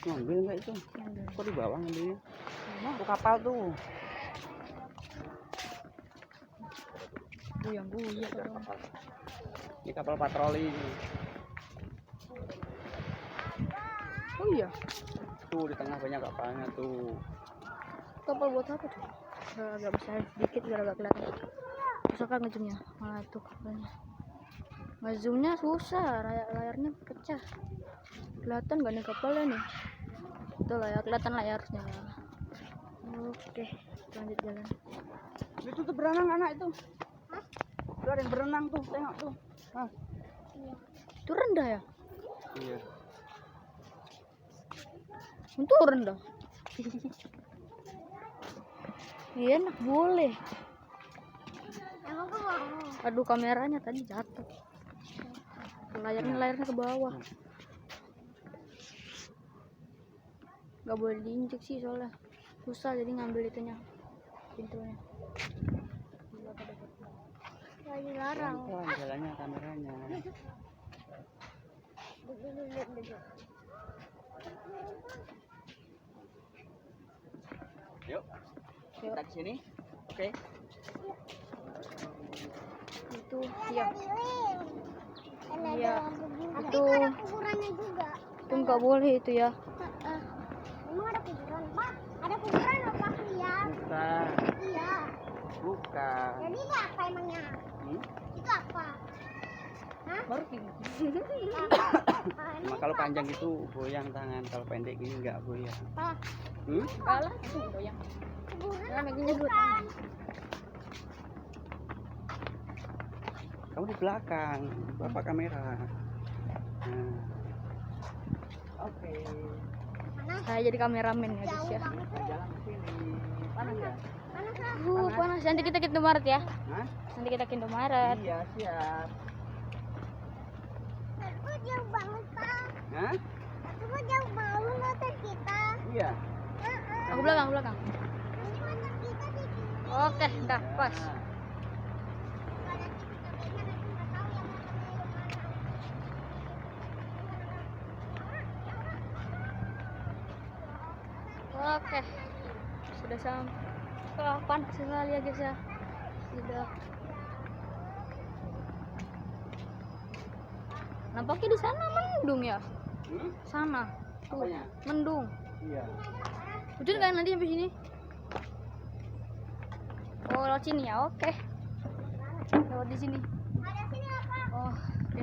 Ngambil enggak itu? Ngambil. Kok di bawah ngambilnya? Nah, Itu kapal tuh. buyang-buyang Ada dong. kapal. Ini kapal patroli ini. Oh iya, Tuh di tengah banyak kapalnya tuh. kapal buat apa tuh? Agak besar sedikit biar agak kelihatan. Susah kan ngezoomnya? Malah tuh kapalnya. Ngezoomnya susah, layarnya pecah. Kelihatan gak nih kapalnya nih? Itu layar, kelihatan layarnya. Oke, lanjut jalan. Itu tuh berenang anak itu. Hah? Tuh ada yang berenang tuh, tengok tuh. Hah? Itu rendah ya? Iya. Itu rendah. Iya enak boleh. Aduh kameranya tadi jatuh. Layarnya ke bawah. Gak boleh diinjek sih soalnya susah jadi ngambil itunya pintunya. Lagi larang. Pelan jalannya kameranya. Yuk. Kita ke sini. Oke. Itu iya. Iya. Itu Kuburannya juga. itu nggak boleh itu ya. Emang ada kuburan, Pak? Ada kuburan apa ya? Bukan. Iya. Bukan. Jadi itu apa emangnya? Itu apa? Ngerti. Cuma kalau panjang itu goyang tangan, kalau pendek gini nggak goyang. Pak, Kalah itu goyang. kuburan Nah, apa megangnya dua bukan? tangan. Kamu di belakang, bapak kamera. Nah. Oke. Saya jadi kameramen ya guys Jauh ya. banget tuh. Jalan ke sini. Panas ya? Panas lah. Panas. Nanti kita ke Indomaret ya. Hah? Nanti kita ke Indomaret. Iya, siap. Itu jauh banget, Pak. Hah? Itu jauh banget motor kita. Iya. Aku belakang. Ini motor kita di sini. Oke, dah pas. Nah. Kalau nanti kita beda, nanti nggak tahu ya motornya Oke, sudah sampai. Panas sekali ya guys ya. Sudah. Nampaknya di sana mendung ya. Sana. Tuh, Apanya? mendung. Iya. Hujan kan nanti sampai sini? Oh, lewat sini ya. Oke. Lewat di sini. Ada sini apa? Oh, oke.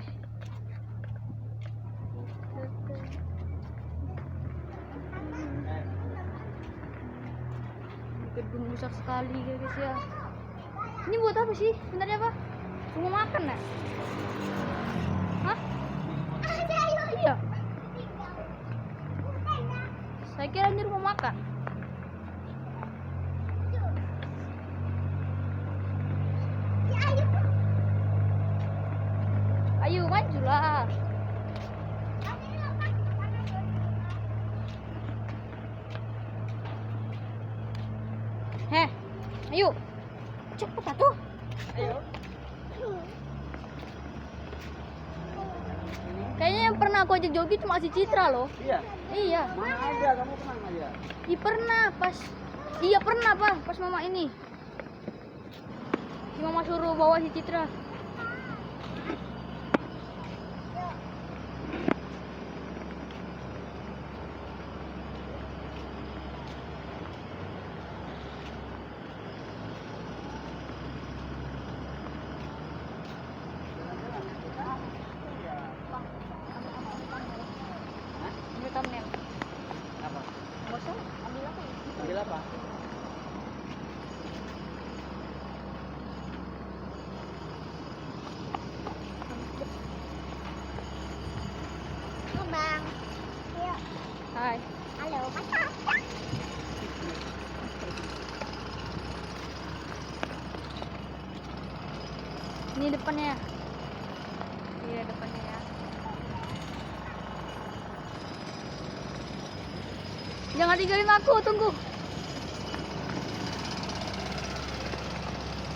Gedung besar sekali ya guys ya. Ini buat apa sih? Sebenarnya apa? Rumah makan ya? Hah? Iya. Saya kira ini rumah makan. Ayo majulah. Heh, ayo. Cepet atuh. Ayo. Kayaknya yang pernah aku ajak jogging cuma si Citra loh. Iya. Iya. Mana aja kamu tenang aja. Pernah pas. Iya pernah pak, pas mama ini. Si mama suruh bawa si Citra. Ambil thumbnail. Apa? Nggak usah, ambil apa? Ambil apa? Halo, Bang. Ayo. Hai. Halo, Mas. Ini depannya. Iya depannya ya. Jangan tinggalin aku, tunggu.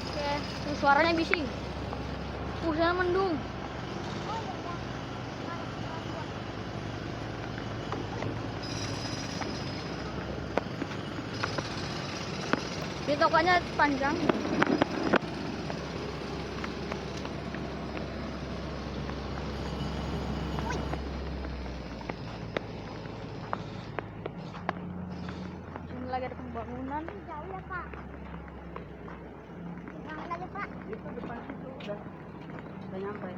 Oke, tuh suaranya bising. Sana mendung. Di tokonya panjang. Ini lagi ada pembangunan. Jauh ya Pak. Jangan lagi Pak. Itu depan situ udah nyampe.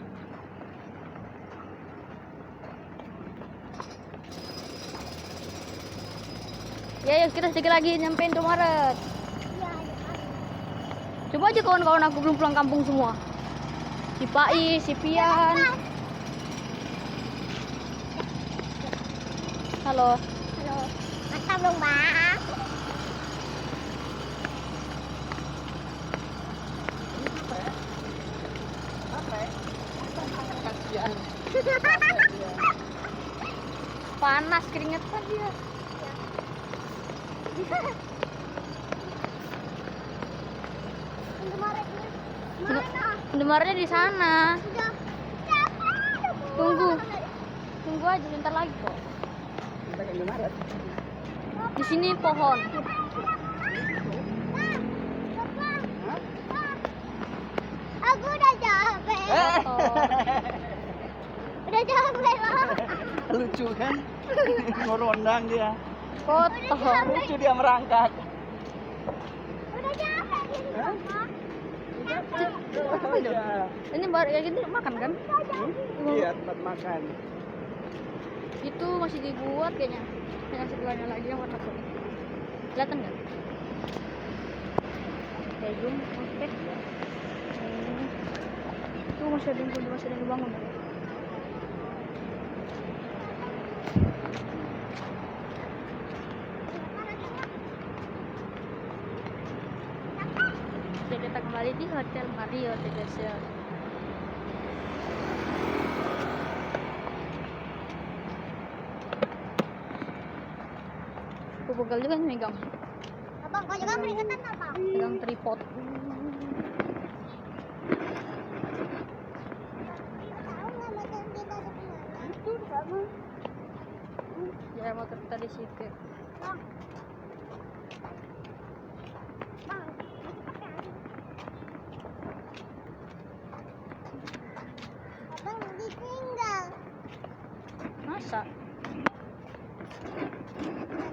Ya, kita sedikit lagi nyampe Indomaret. Iya, ada Pak. Coba aja kawan-kawan aku belum pulang kampung semua. Si Pai, si Pian. Halo. Halo. Mantap dong, Bang. Kasihan. Panas keringetan dia. Indomaretnya mana? Indomaretnya di sana. Udah. Siapa? Tunggu. Tunggu aja bentar lagi kok. Kita ke Indomaret. Di sini pohon. Aku udah capek. Udah capek loh. Lucu kan? Ngorondang dia. Kotor. Lucu dia merangkak. Udah capek jadi Bapak. Iya. Ini baru kayak gini makan kan? Iya, tempat makan. Itu masih dibuat kayaknya. Yang sebelahnya lagi yang warna kuning. Kelihatan nggak? Oke, zoom. Oke. Itu masih ada yang dibangun. Kita kembali di Hotel Marriott ya guys ya. Aku pegal juga nih megang Abang, kau juga peringatan apa? megang tripod. Tahu nggak motor kita ada di mana? Itu di sana. Ya motor kita di situ. Bang. Bang, abang ditinggal. Masa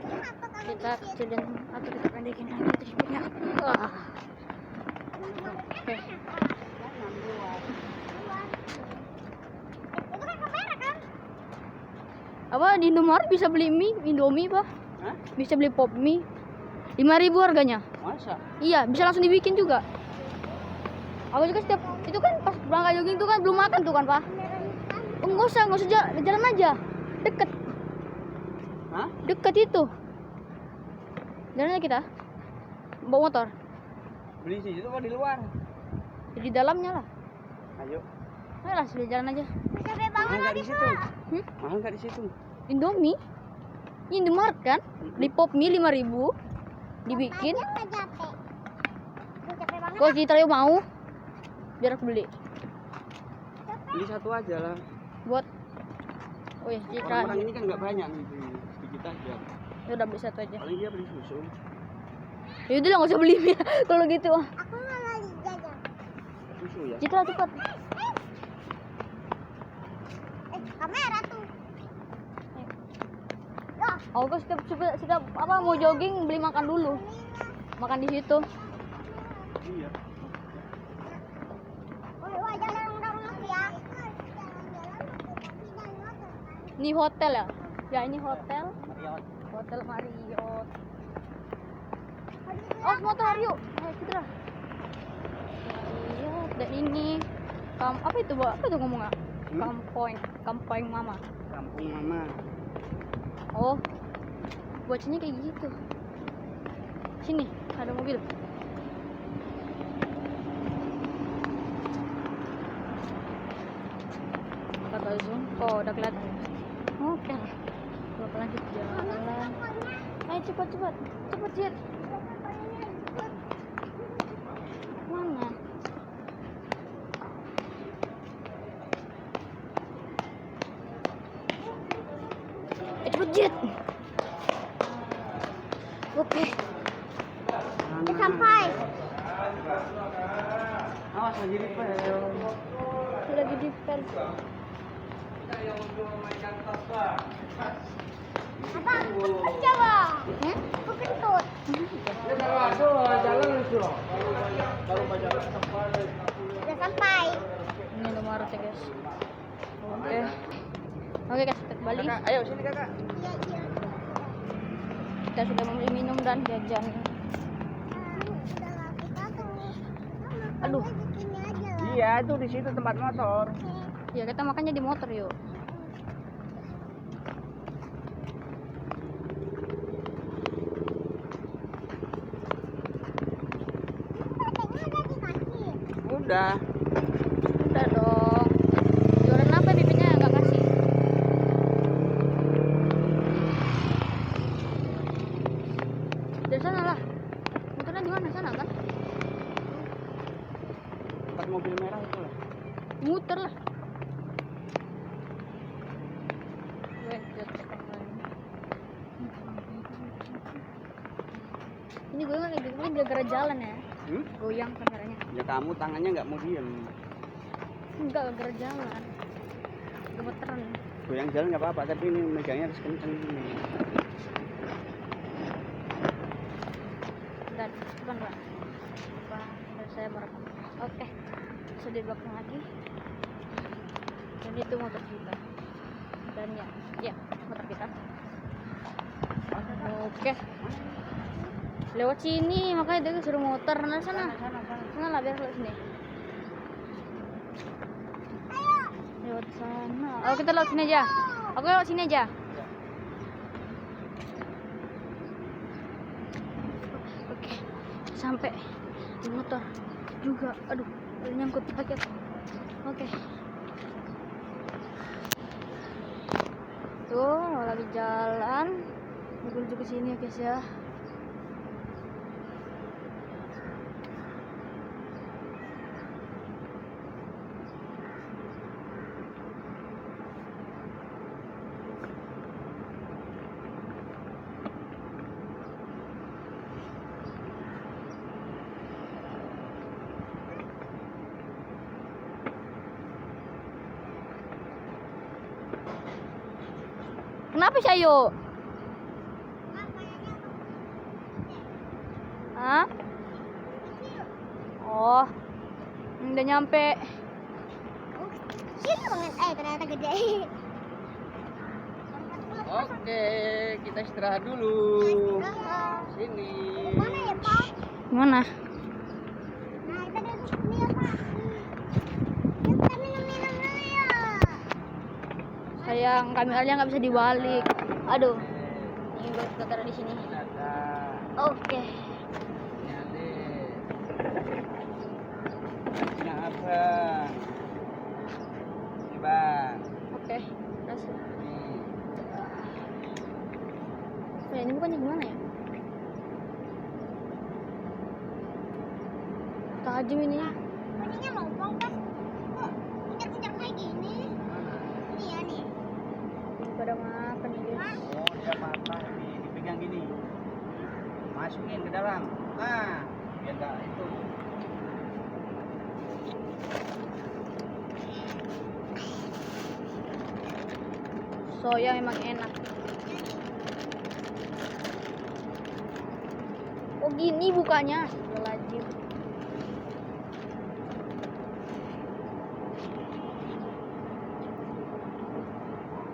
Kenapa kamu kita kecilin atau kita pendekin lagi tripodnya? Oke. Itu kan kamera kan? Apa di Indomaret bisa beli mie, Indomie pak? Hah? Bisa beli pop mie 5.000 harganya. Masa? Iya, bisa langsung dibikin juga. Aku juga setiap itu kan pas berangkat jogging itu kan belum makan tuh kan, Pak. Enggak usah jalan aja. Deket. Hah? Deket itu. Jalan aja kita. Bawa motor. Beli di situ apa di luar? Di dalamnya lah. Ayo. Ayo lah, sudah jalan aja. Capek Mahal banget nggak lagi di situ? Pak. Mahal nggak di situ? Indomie. Ini Indomaret kan? Beli pop mie 5.000. Dibikin. Aja nggak capek. Udah capek banget. Kalau Citra yuk mau, biar aku beli. Beli satu aja lah. Buat oh iya, Citra. Orang-orang ini kan nggak banyak nih, sedikit aja. Ya udah beli satu aja. Paling dia beli susu. Ya udah lah, nggak usah beli mie kalau gitu. Aku nggak lagi jajan. Susu ya. Citra cepat. Kamera tuh. Loh, Aku kan setiap apa mau jogging beli makan dulu. Makan di situ. Iya. woi, jalan dong ya. Ini hotel ya? Ya ini hotel. Marriott. Hotel Marriott. Oh, motor yuk. Ayo Citra. Marriott. Dan ini apa itu, Bu? Apa itu ngomongnya? Kampoeng Mama. Kampung Mama. Oh. Buatnya kayak gitu. Sini, ada mobil. Kata zoom. Oh, udah kelihatan. Oke. Kita lanjut jalan. Ayo cepat. Cepat, Jit. Mana? Cepet, Jit. Oke. Kita sampai. Awas lagi ripel. Lagi di pen. Abang, coba. Aku kentut. Udah sampai. Ini Indomaret ya guys. Oke. Oke guys, kita kembali. Kakak, ayo sini kakak. Iya, iya. Kita sudah membeli minum dan jajan. Aduh. Iya, itu di situ tempat motor. Ya kita makannya di motor yuk. Udah. Udah dong. Jualan apa bibitnya nggak kasih? Dari sana lah. Motornya di mana sana kan? Tempat mobil merah itu lah. Muter lah. Wait, jatuh online. Ini gue lagi ini gara-gara jalan ya. Goyang kameranya. Ya kamu tangannya nggak mau diem. Enggak gara-gara jalan. Gemeteran. Goyang jalan nggak apa-apa, tapi ini megangnya harus kenceng gini. Dan depan pak. Dan saya merekam. Oke. Sudah di belakang lagi. Dan itu motor kita. Dan ya motor kita. Oke. Lewat sini makanya dia suruh motor. Nah sana. Sana lah biar lewat sini. Lewat sana. Oh kita lewat sini aja. Aku lewat sini aja. Oke. Sampai di motor juga. Aduh, nyangkut paket. Oke. Tuh lagi jalan menuju ke sini guys ya. Kenapa sih ayo? Hah? Oh, udah nyampe. Kecil banget. Ternyata gede. Oke, kita istirahat dulu. Sini. Mana ya, Pak? Gimana? Nah, kita duduk sini ya, Pak. Kita minum-minum dulu ya. Sayang kameranya nggak bisa dibalik. Aduh, ini gue taruh di sini. Dadah. Oke. Ini adik. Ini abang. Ini bang. Oke. Kasih. Nih. Ya, ini bukannya gimana ya? Tajam ini. Kuningnya lompong, Pak. Kok injak-injak kayak gini? Ini ya nih. Pada makan nih guys. Oh, dia patah nih, dipegang gini. Masukin ke dalam. Nah, biar enggak itu. Soya memang enak. Oh gini bukanya. Lajib.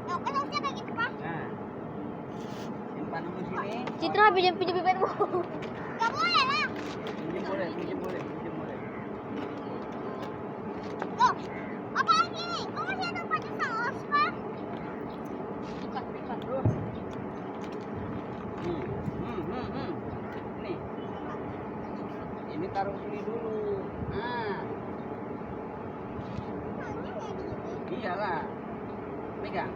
Nah, kan harusnya kayak gitu, Pak. Nah. Simpan dulu sini. Citra pinjam bibirmu. Gak boleh lah. Pinjam boleh, pinjam boleh, pinjam boleh. Loh, apa lagi nih? Kok masih ada baju saus, Pak? Ikat. Nih. Nih. Ini taruh sini dulu. Nah, Soalnya kayak gini. iyalah. Pegang.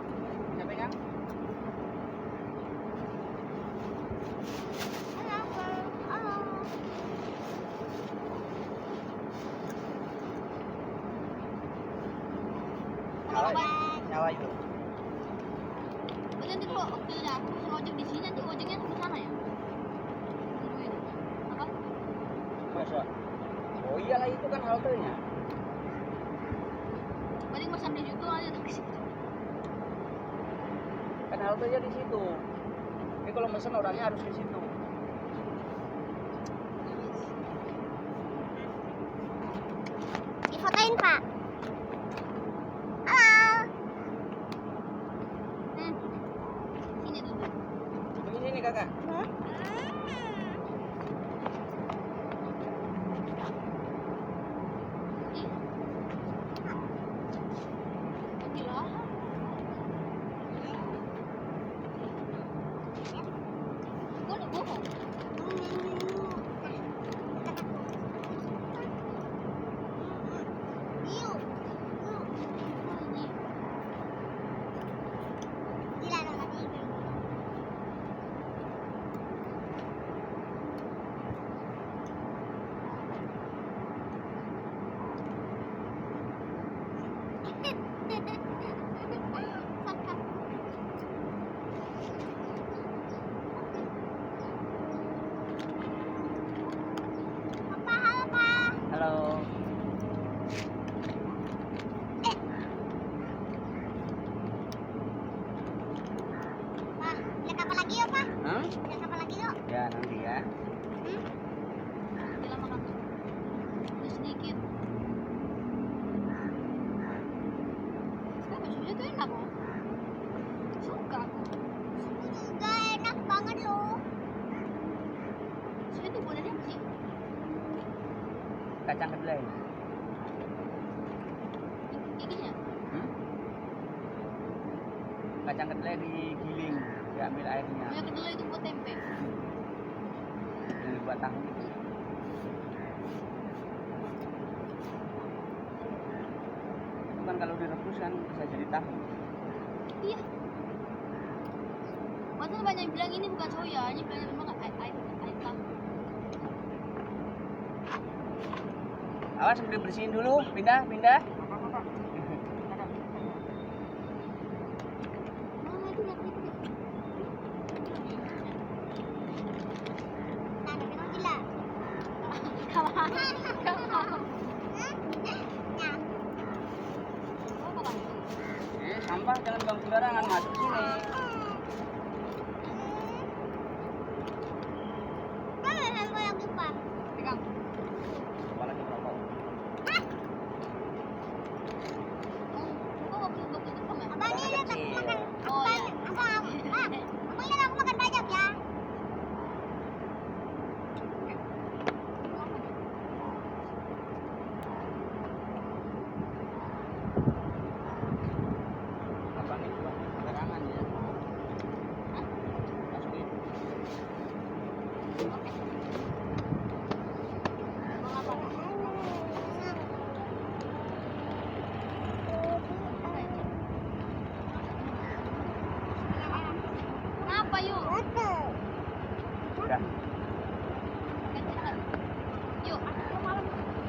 Bisa pegang? Halo. Nyala itu. Nanti kalau waktunya aku ojek di sini nanti ojeknya ke sana ya? Apa? masa. Oh iyalah itu kan haltenya. Paling pesan di situ aja ke situ. Kan haltenya di situ. Jadi kalau mesen orangnya harus ke situ. Difotoin, Pak. Halo. Sini dulu. Di sini kakak. Ih. Gila. Gua udah bohong. Yuk. Ini. Gila dong tadi. Papa, halo, Pak. Halo. Pak, lihat apa lagi yuk, Pak? Hah? Lihat apa lagi yuk? Ya nanti ya. Gila makan tuh. Udah sedikit. Tapi baksonya tuh enak loh. Suka aku. Juga enak banget loh. Saya tuh boleh apa sih? Kacang kedelai. Giginya. Hmm? Kacang kedelai digiling, diambil airnya. Banyak kedelai itu buat tempe. Ini buat tahu. Itu kan kalau direbus kan bisa jadi tahu. Iya. Padahal banyak yang bilang ini bukan soya, ini bilang memang air tahu. Awas dibersihin dulu, pindah. Mana itu lihat itu. Nah, tapi kamu gila. Kawan. Nah, Oh, kawan. Sampah jangan buang sembarangan masuk sini. kan handphone yang lupa. Pegang. Coba lagi rokok. Kok nggak perlu tutup ya? Abang ini lihat aku makan. Oh ya. Abang lihat aku makan banyak ya. Abang ini buang sembarangan ya. Masukin. Kenapa yuk? Udah. Yuk.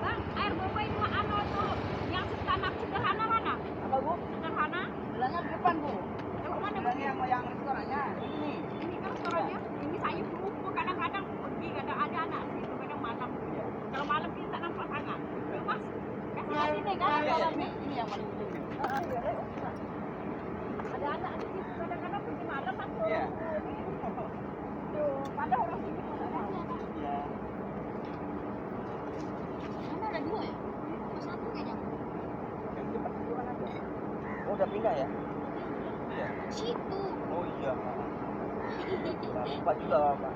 Bang, air boba itu anu tuh yang sederhana mana? Apa bu? Sederhana? Bilangnya di depan bu. Yang mana? Bilangnya yang restorannya. Ini. Ini kan restorannya. Ini saya lupa kadang-kadang pergi kadang ada anak situ kadang malam. Iya. Kalau malam kita nampak sangat. Yuk mas, kasih Iya, lagi deh kan iya, orangnya. ini yang paling ujung nih. Ada anak di situ kadang-kadang pergi malam mas. Iya. Tuh, pada orang sini pada tahu. Iya. Mana ada dua ya? Cuma satu kayaknya. Yang di depan itu kan ada. Oh udah pindah ya? Iya. Situ. Oh iya. Nah, lupa juga bapak.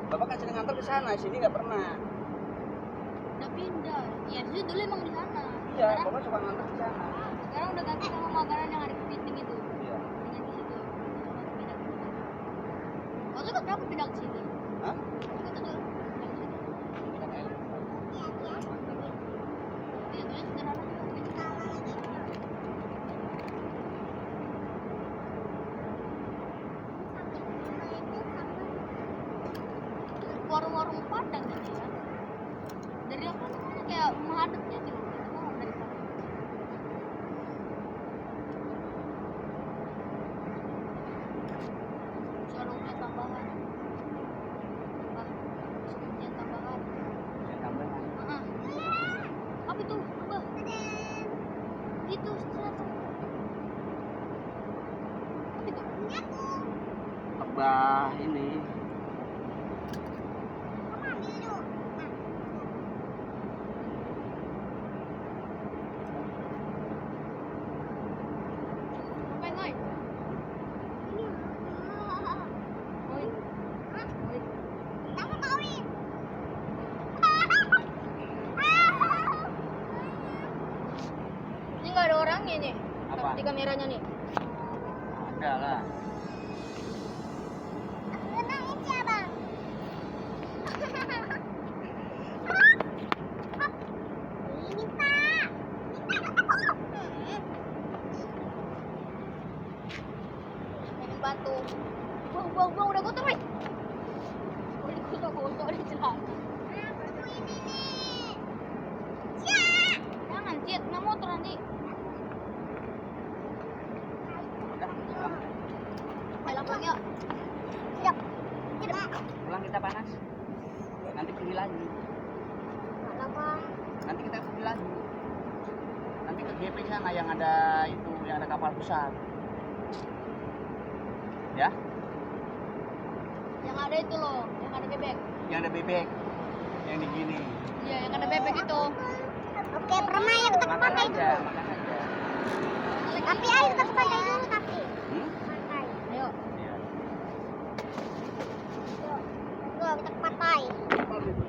Bapak kan sering ngantor ke sana, sini nggak pernah. Udah pindah. Iya, dulu dulu emang di sana. Iya, Sekarang, bapak suka ngantor ke sana. sekarang udah ganti sama makanan yang ada kepiting itu. Iya. Pindah ke situ. Pindah ke situ. Kau tuh kenapa pindah ke sini? Hah? Kau tuh pindah ke sini. Pindah ke elit. Iya, tuh sederhana. Warung-warung Padang gitu ya. Dari apa namanya kayak menghadapnya gitu. Itu orang dari Padang. Suaranya tambahan. Ah, suaranya tambahan. Saya tambahin. berubah ini. Mama ambil yuk. Ngapain, Oi? Oi. Oi. Kamu kawin. Ini nggak ada orangnya nih. Apa? Di kameranya nih. Ada lah. Aku nangis ya bang. Ini pak. Ini batu. Buang, udah kotor, Oi. Udah kotor di celana. Aku ini nih. Jangan, Cit. Nggak motor nanti. Udah, pulang. Ayo pulang yuk. Siap. Siap. Pulang kita panas. Nanti pergi lagi. Kenapa? Nanti kita pergi lagi. Nanti ke GP sana yang ada itu, yang ada kapal besar. Ya, Yang ada itu loh, yang ada bebek. yang ada bebek, yang di gini. Iya, yang ada bebek itu. Oke, pernah ya kita Makan pakai aja, dulu. makan aja. Tapi ayo kita pakai dulu tapi. Hmm? Pakai. Ayo. Iya. Yuk, kita pakai. Oh, gitu.